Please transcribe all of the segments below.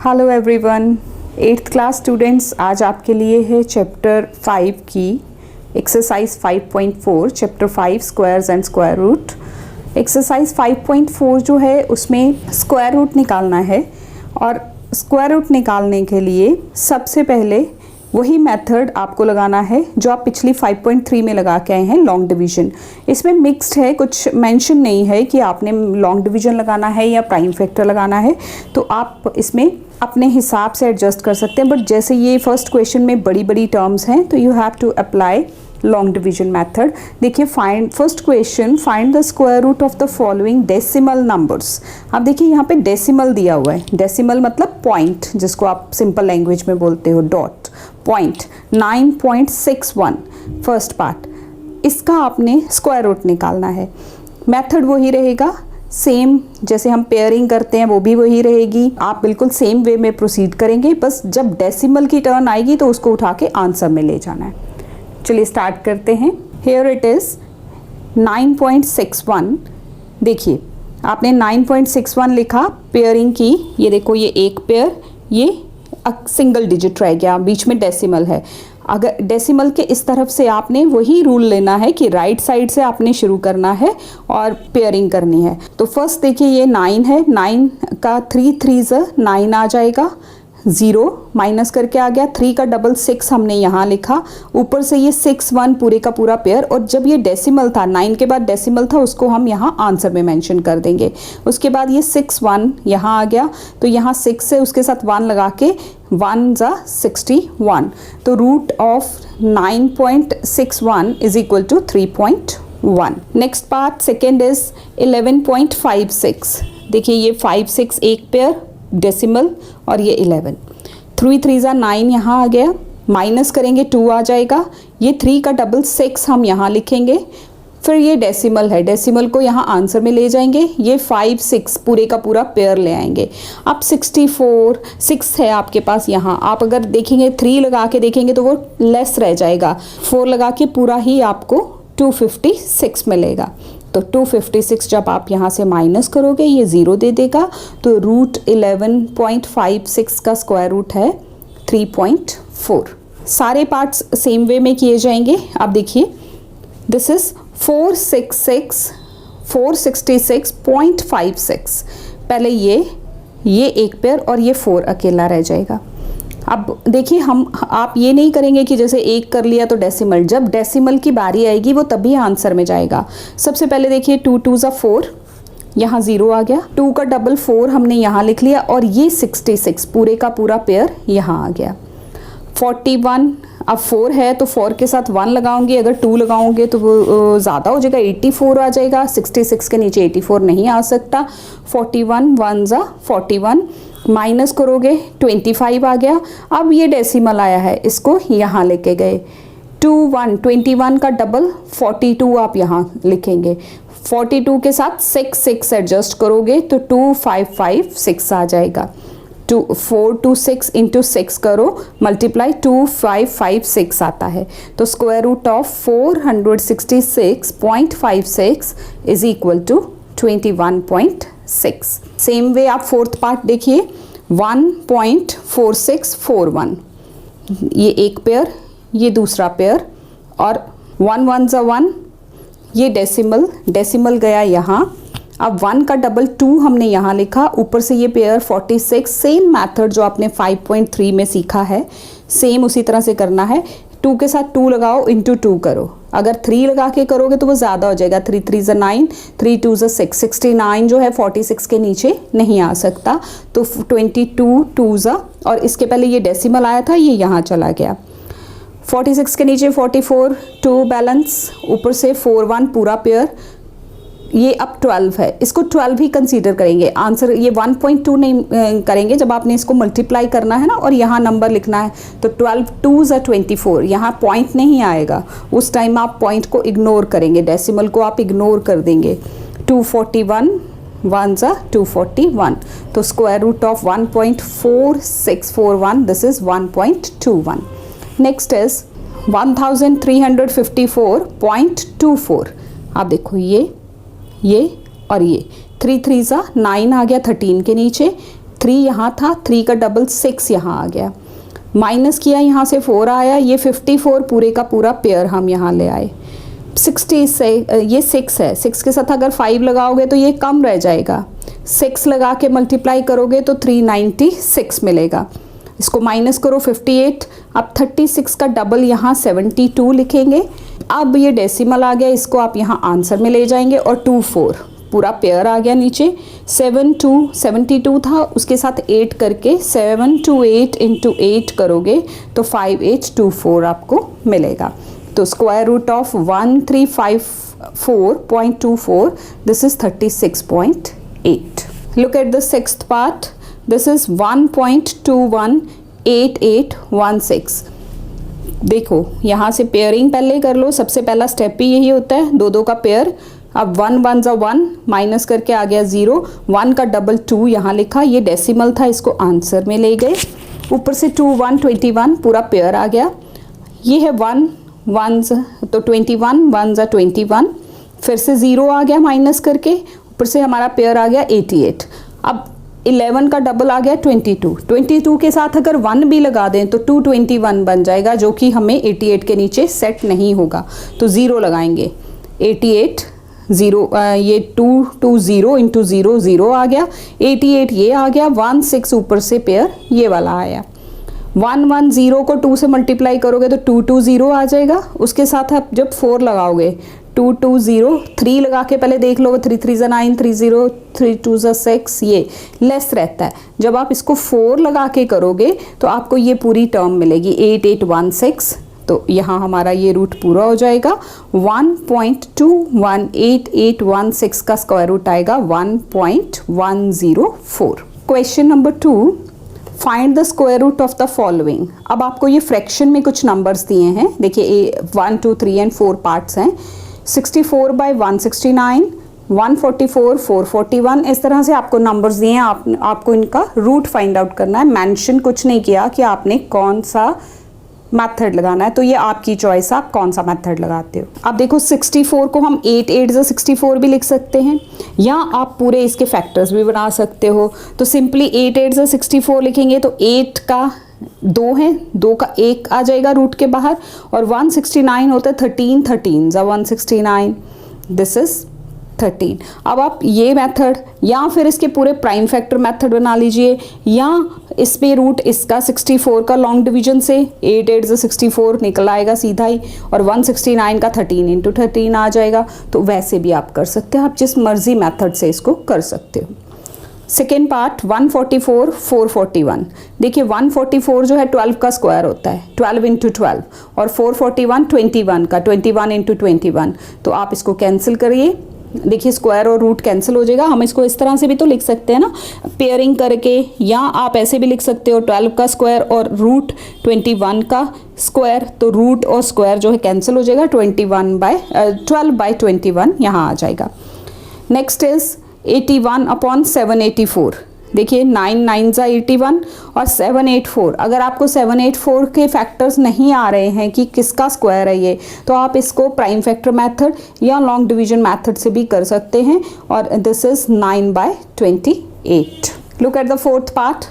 Hello everyone, 8th class students, आज आपके लिए है चैप्टर 5 की exercise 5.4 chapter 5 squares and square root. Exercise 5.4 जो है उसमें स्क्वायर रूट निकालना है और स्क्वायर रूट निकालने के लिए सबसे पहले वही मेथड आपको लगाना है जो आप पिछली 5.3 में लगा के आए हैं, लॉन्ग डिवीजन। इसमें मिक्स्ड है, कुछ मेंशन नहीं है कि आपने लॉन्ग डिवीजन लगाना है या प्राइम फैक्टर लगाना है, तो आप इसमें अपने हिसाब से एडजस्ट कर सकते हैं। बट जैसे ये फर्स्ट क्वेश्चन में बड़ी बड़ी टर्म्स हैं तो you have to apply long division method. देखिए, first question, find the square root of the following decimal numbers. अब देखिए यहाँ पे डेसिमल दिया हुआ है। डेसिमल मतलब पॉइंट, जिसको आप सिंपल लैंग्वेज में बोलते हो डॉट पॉइंट। 9.61 फर्स्ट पार्ट, इसका आपने स्क्वायर रूट निकालना है। मेथड वही रहेगा, सेम जैसे हम पेयरिंग करते हैं वो भी वही रहेगी। आप बिल्कुल सेम वे में प्रोसीड करेंगे, बस जब डेसिमल की टर्न आएगी तो उसको उठा के आंसर में ले जाना है। चलिए स्टार्ट करते हैं। Here it is 9.61। देखिए आपने 9.61 लिखा, पेयरिंग की, ये देखो ये एक पेयर, ये सिंगल डिजिट रह गया, बीच में डेसिमल है। अगर डेसिमल के इस तरफ से आपने वही रूल लेना है कि राइट साइड से आपने शुरू करना है और पेयरिंग करनी है। तो फर्स्ट देखिए ये 9 है, 9 का 3 3s 9 आ जाएगा, 0 माइनस करके आ गया, 3 का डबल 6 हमने यहाँ लिखा, ऊपर से ये 6 1 पूरे का पूरा पेयर। और जब ये डेसिमल था, 9 के बाद डेसिमल था, उसको हम यहाँ आंसर में मेंशन कर देंगे। उसके बाद ये 6 1 यहाँ आ गया, तो यहाँ 6 से उसके साथ 1 लगा के 1 ज़ा 61। तो root of 9.61 is equal to 3.1। Next part second is 11.56। देखिए ये 5 6 एक पेयर डेसिमल और ये 11, 3 3s 9 यहाँ आ गया, माइनस करेंगे 2 आ जाएगा, ये 3 का डबल 6 हम यहाँ लिखेंगे, फिर ये डेसिमल है, डेसिमल को यहाँ आंसर में ले जाएंगे, ये 5 6 पूरे का पूरा पेयर ले आएंगे। अब 64 6 है आपके पास यहाँ, आप अगर देखेंगे 3 लगा के देखेंगे तो वो लेस रह जाएगा, 4 लगा के पूरा ही आपको 256 मिलेगा। तो 256 जब आप यहाँ से माइनस करोगे ये 0 दे देगा, तो रूट 11.56 का स्क्वायर रूट है 3.4। सारे पार्ट्स सेम वे में किए जाएंगे। अब देखिए दिस इज 466.56। पहले ये एक पेयर और ये 4 अकेला रह जाएगा। अब देखिए आप ये नहीं करेंगे कि जैसे एक कर लिया तो डेसिमल, जब डेसिमल की बारी आएगी वो तभी आंसर में जाएगा। सबसे पहले देखिए 2 2s 4, यहाँ 0 आ गया, 2 का डबल 4 हमने यहाँ लिख लिया, और ये 66 पूरे का पूरा पेयर यहाँ आ गया। 41, अब 4 है तो 4 के साथ 1 लगाऊंगी, अगर 2 लगाओगे तो वो ज़्यादा हो जाएगा, 84 आ जाएगा, 66 के नीचे 84 नहीं आ सकता। 41 1 ज़ा 41, माइनस करोगे 25 आ गया। अब ये डेसिमल आया है, इसको यहाँ लेके गए, 21 का डबल 42 आप यहाँ लिखेंगे, 42 के साथ 6 एडजस्ट करोगे तो 2556 आ जाएगा। 4 2 6 इंटू 6 करो, मल्टीप्लाई 2556 आता है। तो square root of 466.56 is equal to 21.6। Same way आप फोर्थ पार्ट देखिए, 1.4641, ये एक पेयर, ये दूसरा पेयर, और 1 1 ज़ा 1, ये डेसिमल गया यहाँ। अब 1 का डबल 2 हमने यहाँ लिखा, ऊपर से ये पेयर 46। सेम मेथड जो आपने 5.3 में सीखा है, सेम उसी तरह से करना है। 2 के साथ 2 लगाओ, इंटू 2 करो। अगर 3 लगा के करोगे तो वो ज़्यादा हो जाएगा, 3 3s 9, 3 2s 6, 69 जो है 46 के नीचे नहीं आ सकता, तो 22 2s, और इसके पहले ये डेसिमल आया था, ये यहाँ चला गया। 46 के नीचे 44, 2 बैलेंस, ऊपर से 4 1 पूरा पेयर, ये अब 12 है, इसको 12 ही कंसीडर करेंगे आंसर। ये 1.2 नहीं करेंगे, जब आपने इसको मल्टीप्लाई करना है ना और यहाँ नंबर लिखना है, तो 12 2s 24, यहाँ पॉइंट नहीं आएगा, उस टाइम आप पॉइंट को इग्नोर करेंगे, डेसिमल को आप इग्नोर कर देंगे। 241 1 ज़ा 241, तो square root of 1.4641, this is 1.21। Next is 1354.24। आप देखो ये और ये 3 3s 9 आ गया 13 के नीचे, 3 यहाँ था, 3 का डबल 6 यहाँ आ गया, माइनस किया यहाँ से 4 आया, ये 54 पूरे का पूरा पेयर हम यहाँ ले आए। 60 से ये 6 है, 6 के साथ अगर 5 लगाओगे तो ये कम रह जाएगा, 6 लगा के मल्टीप्लाई करोगे तो 396 मिलेगा। इसको माइनस करो 58, अब 36 का डबल यहाँ 72 लिखेंगे। अब ये डेसिमल आ गया, इसको आप यहाँ आंसर में ले जाएंगे और 24 पूरा पेयर आ गया नीचे। 72 था, उसके साथ 8 करके 728 इंटू 8 करोगे तो 5824 आपको मिलेगा। तो square root of 1354.24, this is 36.8। Look at the sixth part, this is 1.218816। देखो यहाँ से पेयरिंग पहले कर लो, सबसे पहला स्टेप ही यही होता है, दो दो का पेयर। अब 1 1 जा 1 माइनस करके आ गया 0, 1 का डबल 2 यहाँ लिखा, ये डेसिमल था, इसको आंसर में ले गए। ऊपर से 2 1 21 पूरा पेयर आ गया। ये है 1 1 तो 21, 1 जा 21, फिर से 0 आ गया माइनस करके, ऊपर से हमारा पेयर आ गया 88। अब 11 का डबल आ गया 22 के साथ अगर 1 भी लगा दें तो 221 बन जाएगा, जो कि हमें 88 के नीचे सेट नहीं होगा, तो 0 लगाएंगे। 88 0 ये 220 इंटू 0 0 आ गया, 88 ये आ गया, 16 ऊपर से पेयर ये वाला आया। 110 को 2 से मल्टीप्लाई करोगे तो 220 आ जाएगा। उसके साथ आप जब 4 लगाओगे 220, 3 लगा के पहले देख लो, 3 3 9 3 0 3 2 6, ये लेस रहता है। जब आप इसको 4 लगा के करोगे तो आपको ये पूरी टर्म मिलेगी 8816। तो यहाँ हमारा ये रूट पूरा हो जाएगा। 1.218816 का स्क्वायर रूट आएगा 1.104। Question number 2, find the square root of the following. अब आपको ये फ्रैक्शन में कुछ नंबर्स दिए हैं, देखिए 1 2 3 एंड 4 पार्ट्स हैं। 64 बाई 169, 144, 441, इस तरह से आपको नंबर्स दिए हैं। आपको इनका रूट फाइंड आउट करना है। मेंशन कुछ नहीं किया कि आपने कौन सा मेथड लगाना है, तो ये आपकी चॉइस है, आप कौन सा मेथड लगाते हो। अब देखो 64 को हम 8 8 से 64 भी लिख सकते हैं, या आप पूरे इसके फैक्टर्स भी बना सकते हो। तो सिंपली 8 8 से 64 लिखेंगे तो 8 का 2 है, 2 का 1 आ जाएगा रूट के बाहर, और 169 होता है 13 13 जा 169, दिस इज 13। अब आप ये मेथड या फिर इसके पूरे प्राइम फैक्टर मेथड बना लीजिए, या इस पे रूट इसका 64 का लॉन्ग डिवीजन से 8 8 से 64 निकल आएगा सीधा ही, और 169 का 13 इंटू 13 आ जाएगा। तो वैसे भी आप कर सकते हो, आप जिस मर्जी मेथड से इसको कर सकते हो। Second part 144 441। देखिए 144 जो है 12 का स्क्वायर होता है, 12 इंटू 12, और 441 21 का, 21 इंटू 21। तो आप इसको कैंसिल करिए, देखिए स्क्वायर और रूट कैंसिल हो जाएगा। हम इसको इस तरह से भी तो लिख सकते हैं ना, पेयरिंग करके, या आप ऐसे भी लिख सकते हो 12 का स्क्वायर और रूट 21 का स्क्वायर। तो रूट और स्क्वायर जो है कैंसिल हो जाएगा, 12 बाई 21 यहाँ आ जाएगा। Next is 81/784। देखिए 9 9 जा 81 और 784। अगर आपको 784 के फैक्टर्स नहीं आ रहे हैं कि किसका स्क्वायर है ये, तो आप इसको प्राइम फैक्टर मेथड या लॉन्ग डिवीजन मेथड से भी कर सकते हैं, और this is 9/28। Look at the fourth part.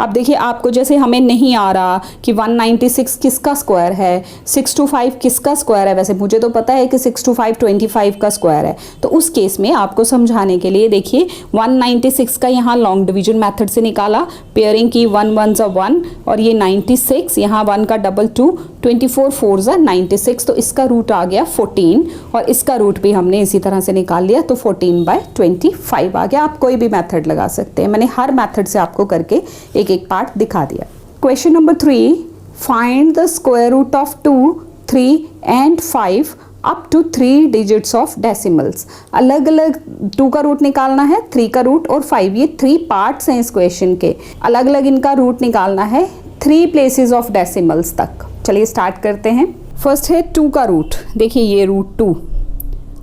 अब देखिए आपको जैसे हमें नहीं आ रहा कि 196 किसका स्क्वायर है, 625 किसका स्क्वायर है, वैसे मुझे तो पता है कि 625 25 का स्क्वायर है। तो उस केस में आपको समझाने के लिए देखिए 196 का यहाँ लॉन्ग डिवीजन मेथड से निकाला, पेयरिंग की 1 1 जा 1, और ये 96 यहाँ 1 का डबल 2, 24 4 जा 96, तो इसका रूट आ गया 14, और इसका रूट भी हमने इसी तरह से निकाल लिया, तो 14/25 आ गया। आप कोई भी मेथड लगा सकते हैं, मैंने हर मेथड से आपको करके एक पार्ट दिखा दिया। Question number 3, find the square root of 2 3 and 5 up to 3 digits of decimals. अलग अलग 2 का रूट निकालना है, 3 का रूट और 5, ये 3 पार्ट्स हैं इस क्वेश्चन के। अलग अलग इनका रूट निकालना है 3 प्लेसेस ऑफ डेसिमल्स तक। चलिए स्टार्ट करते हैं। फर्स्ट है 2 का रूट, देखिए ये रूट 2।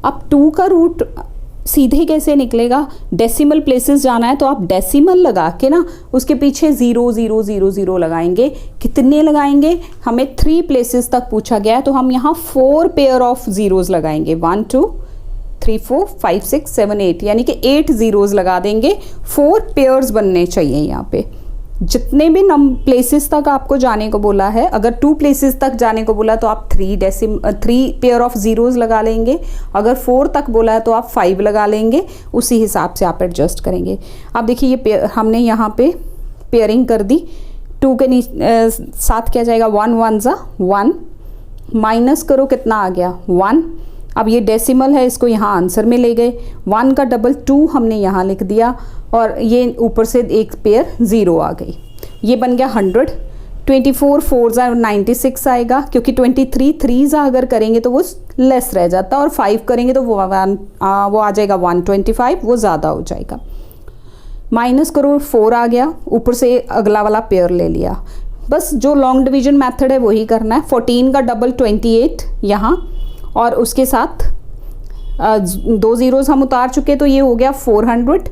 अब 2 का रूट सीधे कैसे निकलेगा, डेसिमल प्लेसेस जाना है तो आप डेसिमल लगा के ना उसके पीछे 0 0 0 0 लगाएंगे। कितने लगाएंगे, हमें 3 प्लेसेस तक पूछा गया है, तो हम यहाँ 4 पेयर ऑफ जीरोस लगाएंगे, 1 2 3 4 5 6 7 8 यानी कि 8 जीरोस लगा देंगे। 4 पेयर्स बनने चाहिए यहाँ पे। जितने भी प्लेसेस तक आपको जाने को बोला है, अगर 2 प्लेसेस तक जाने को बोला तो आप 3 पेयर ऑफ जीरोस लगा लेंगे। अगर 4 तक बोला है तो आप 5 लगा लेंगे। उसी हिसाब से आप एडजस्ट करेंगे। अब देखिए ये हमने यहाँ पे पेयरिंग कर दी। 2 के साथ क्या जाएगा, 1 1 ज़ा 1, माइनस करो कितना आ गया 1। अब ये डेसिमल है, इसको यहाँ आंसर में ले गए। 1 का डबल 2 हमने यहाँ लिख दिया और ये ऊपर से एक पेयर 0 आ गई। ये बन गया 100। 24 4 ज़ा 96 आएगा, क्योंकि 23 3 ज़ा अगर करेंगे तो वो लेस रह जाता, और 5 करेंगे तो वो आ जाएगा 125, वो ज़्यादा हो जाएगा। माइनस करो 4 आ गया, ऊपर से अगला वाला पेयर ले लिया। बस जो लॉन्ग डिवीजन मेथड है वही करना है। 14 का डबल 28 यहाँ, और उसके साथ 2 जीरोस हम उतार चुके, तो ये हो गया 400।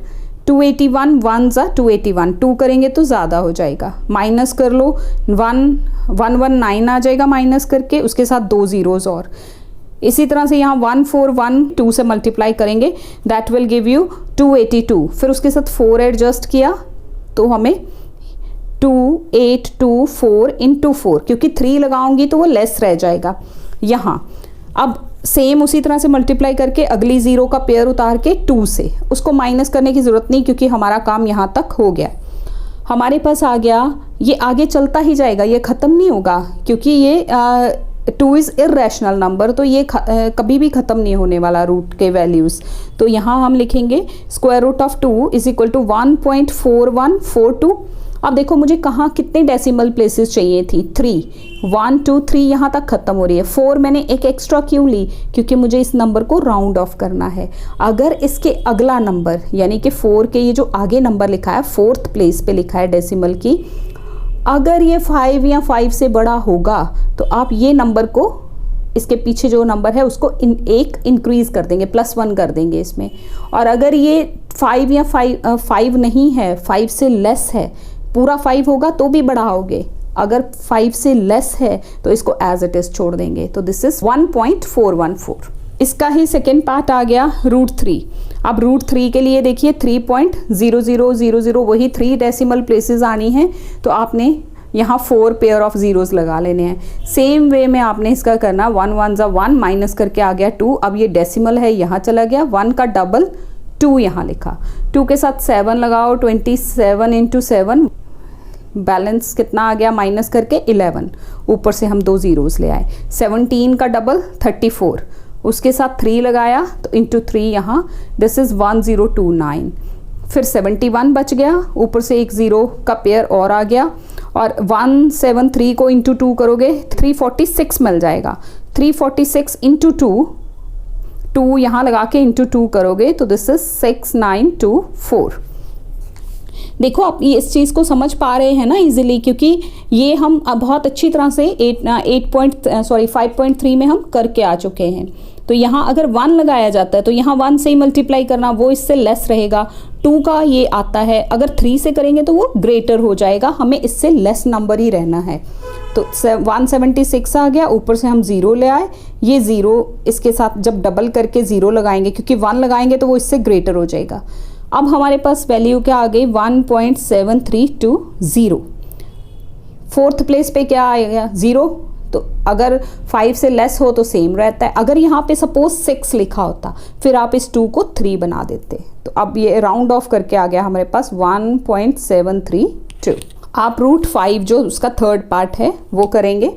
281 1 ज़ा 281, 2 करेंगे तो ज़्यादा हो जाएगा। माइनस कर लो 119 आ जाएगा माइनस करके, उसके साथ 2 जीरोस और। इसी तरह से यहाँ 1412 से मल्टीप्लाई करेंगे, दैट विल गिव यू 282। फिर उसके साथ 4 एडजस्ट किया तो हमें 2824 इंटू 4, क्योंकि 3 लगाऊंगी तो वो लेस रह जाएगा यहाँ। अब सेम उसी तरह से मल्टीप्लाई करके अगली 0 का पेयर उतार के 2 से, उसको माइनस करने की ज़रूरत नहीं, क्योंकि हमारा काम यहाँ तक हो गया। हमारे पास आ गया, ये आगे चलता ही जाएगा, ये ख़त्म नहीं होगा, क्योंकि ये 2 इज़ इर्रेशनल नंबर, तो ये कभी भी ख़त्म नहीं होने वाला रूट के वैल्यूज़। तो यहाँ हम लिखेंगे square root of 2 is equal to 1.4142। अब देखो मुझे कहाँ कितने डेसिमल प्लेसेस चाहिए थी, 3 1 2 3 यहाँ तक ख़त्म हो रही है। 4 मैंने एक एक्स्ट्रा क्यों ली, क्योंकि मुझे इस नंबर को राउंड ऑफ करना है। अगर इसके अगला नंबर यानी कि 4 के ये जो आगे नंबर लिखा है 4th प्लेस पे लिखा है डेसिमल की, अगर ये 5 या 5 से बड़ा होगा तो आप ये नंबर को, इसके पीछे जो नंबर है उसको एक इंक्रीज़ कर देंगे, +1 कर देंगे इसमें। और अगर ये 5 या 5 नहीं है, 5 से लेस है, पूरा 5 होगा तो भी बढ़ाओगे, अगर 5 से लेस है तो इसको एज इट इज़ छोड़ देंगे। तो दिस इज़ 1.414। इसका ही सेकेंड पार्ट आ गया √3। अब √3 के लिए देखिए 3.0000, वही 3 डेसिमल प्लेसेस आनी है, तो आपने यहाँ 4 पेयर ऑफ जीरोस लगा लेने हैं। सेम वे में आपने इसका करना, 1 1 ज़ा 1 माइनस करके आ गया 2। अब ये डेसिमल है, यहाँ चला गया, 1 का डबल 2 यहाँ लिखा, 2 के साथ 7 लगाओ, 27 इंटू 7, बैलेंस कितना आ गया माइनस करके 11, ऊपर से हम 2 जीरोस ले आए। 17 का डबल 34, उसके साथ 3 लगाया तो इंटू 3 यहाँ, दिस इज़ 1029। फिर 71 बच गया, ऊपर से एक 0 का पेयर और आ गया, और 173 को इंटू 2 करोगे 346 मिल जाएगा। 346 इंटू 2 यहाँ लगा के इंटू 2 करोगे तो दिस इज 6924। देखो आप ये इस चीज़ को समझ पा रहे हैं ना इजीली, क्योंकि ये हम अब बहुत अच्छी तरह से 5.3 में हम करके आ चुके हैं। तो यहाँ अगर 1 लगाया जाता है तो यहाँ 1 से ही मल्टीप्लाई करना, वो इससे लेस रहेगा। 2 का ये आता है, अगर 3 से करेंगे तो वो ग्रेटर हो जाएगा, हमें इससे लेस नंबर ही रहना है। तो 176 आ गया, ऊपर से हम 0 ले आए, ये 0 इसके साथ जब डबल करके 0 लगाएंगे, क्योंकि 1 लगाएंगे तो वो इससे ग्रेटर हो जाएगा। अब हमारे पास वैल्यू क्या आ गई, 1.7320। 4th प्लेस पे क्या आएगा 0, तो अगर 5 से लेस हो तो सेम रहता है। अगर यहाँ पे सपोज 6 लिखा होता, फिर आप इस 2 को 3 बना देते। तो अब ये राउंड ऑफ करके आ गया हमारे पास 1.732। आप √5 जो उसका 3rd पार्ट है वो करेंगे।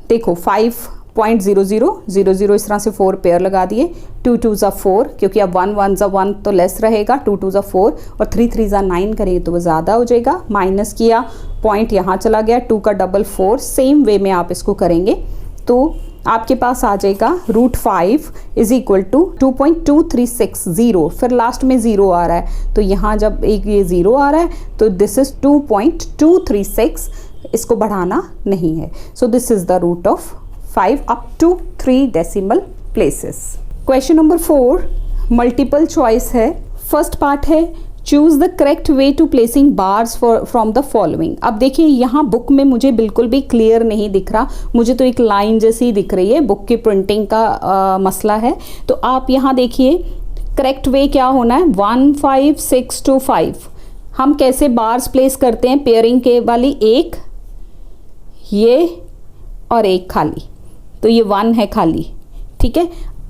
देखो 5.0000 इस तरह से 4 पेयर लगा दिए, 2 2 ज़ा 4, क्योंकि अब 1 1 ज़ा 1 तो लेस रहेगा, 2 2 ज़ा 4 और 3 3 ज़ा 9 करेंगे तो वो ज़्यादा हो जाएगा। माइनस किया, पॉइंट यहाँ चला गया, 2 का डबल 4। सेम वे में आप इसको करेंगे तो आपके पास आ जाएगा √5 इज इक्वल टू 2.2360। फिर लास्ट में 0 आ रहा है, तो यहाँ जब एक ये 0 आ रहा है तो दिस इज 2.236, इसको बढ़ाना नहीं है। So this is the root of 5 up to 3 decimal places। Question number 4 multiple choice है। फर्स्ट पार्ट है choose the correct way to placing bars from the following. अब देखिए यहाँ बुक में मुझे बिल्कुल भी क्लियर नहीं दिख रहा, मुझे तो एक लाइन जैसी ही दिख रही है, बुक की प्रिंटिंग का मसला है। तो आप यहाँ देखिए करेक्ट वे क्या होना है, 1 5 6 2 5। हम कैसे बार्स प्लेस करते हैं पेयरिंग के वाली, एक ये और एक खाली, तो ये 1 है खाली, ठीक है।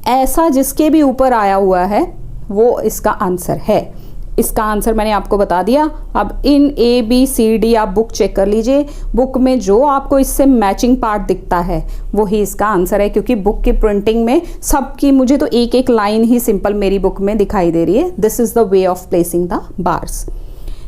ऐसा जिसके भी ऊपर आया हुआ है वो इसका आंसर है। इसका आंसर मैंने आपको बता दिया। अब इन ABCD आप बुक चेक कर लीजिए, बुक में जो आपको इससे मैचिंग पार्ट दिखता है वही इसका आंसर है, क्योंकि बुक की प्रिंटिंग में सबकी मुझे तो एक एक लाइन ही सिंपल मेरी बुक में दिखाई दे रही है। This is the way of placing the bars.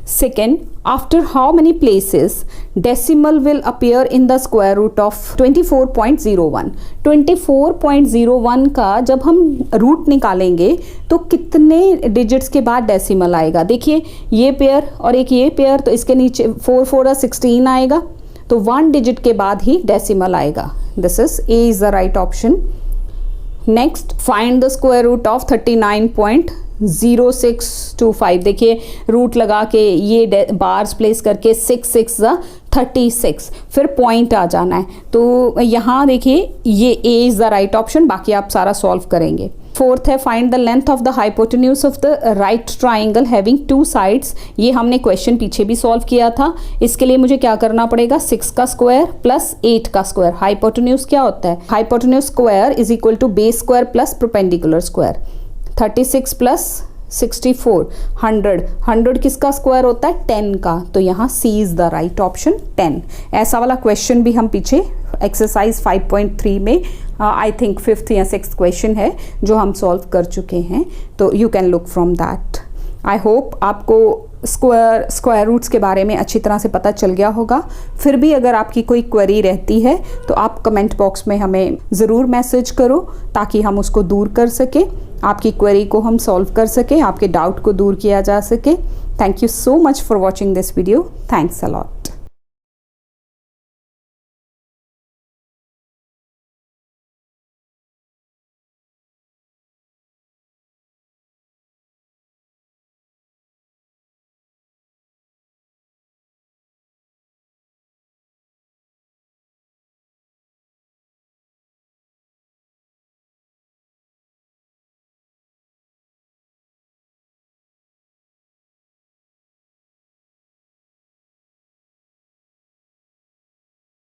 Second, after how many places decimal will appear in the square root of 24.01? 24.01 का जब हम रूट निकालेंगे तो कितने डिजिट्स के बाद डेसिमल आएगा। देखिए ये पेयर और एक ये पेयर, तो इसके नीचे 4 4 16 आएगा, तो 1 डिजिट के बाद ही डेसिमल आएगा। This is A is the right option. Next, find the square root of 39.0625। देखिए रूट लगा के ये बार्स प्लेस करके 6 6 36, फिर पॉइंट आ जाना है। तो यहाँ देखिए ये A is the right option, बाकी आप सारा सॉल्व करेंगे। फोर्थ है find the length of the hypotenuse of the right triangle having 2 sides. ये हमने क्वेश्चन पीछे भी सॉल्व किया था। इसके लिए मुझे क्या करना पड़ेगा, 6 का स्क्वायर प्लस 8 का स्क्वायर। हाइपोटेन्यूज क्या होता है, hypotenuse square is equal to base square plus perpendicular square. 36 plus 64 100 किसका स्क्वायर होता है, 10 का, तो यहाँ C is the right option 10। ऐसा वाला क्वेश्चन भी हम पीछे एक्सरसाइज 5.3 में आई थिंक 5th या 6th क्वेश्चन है जो हम सॉल्व कर चुके हैं, तो you can look from that. I hope आपको स्क्वायर रूट्स के बारे में अच्छी तरह से पता चल गया होगा। फिर भी अगर आपकी कोई क्वेरी रहती है तो आप कमेंट बॉक्स में हमें ज़रूर मैसेज करो ताकि हम उसको दूर कर सकें, आपकी क्वेरी को हम सॉल्व कर सकें, आपके डाउट को दूर किया जा सके। Thank you so much for watching this video. Thanks a lot.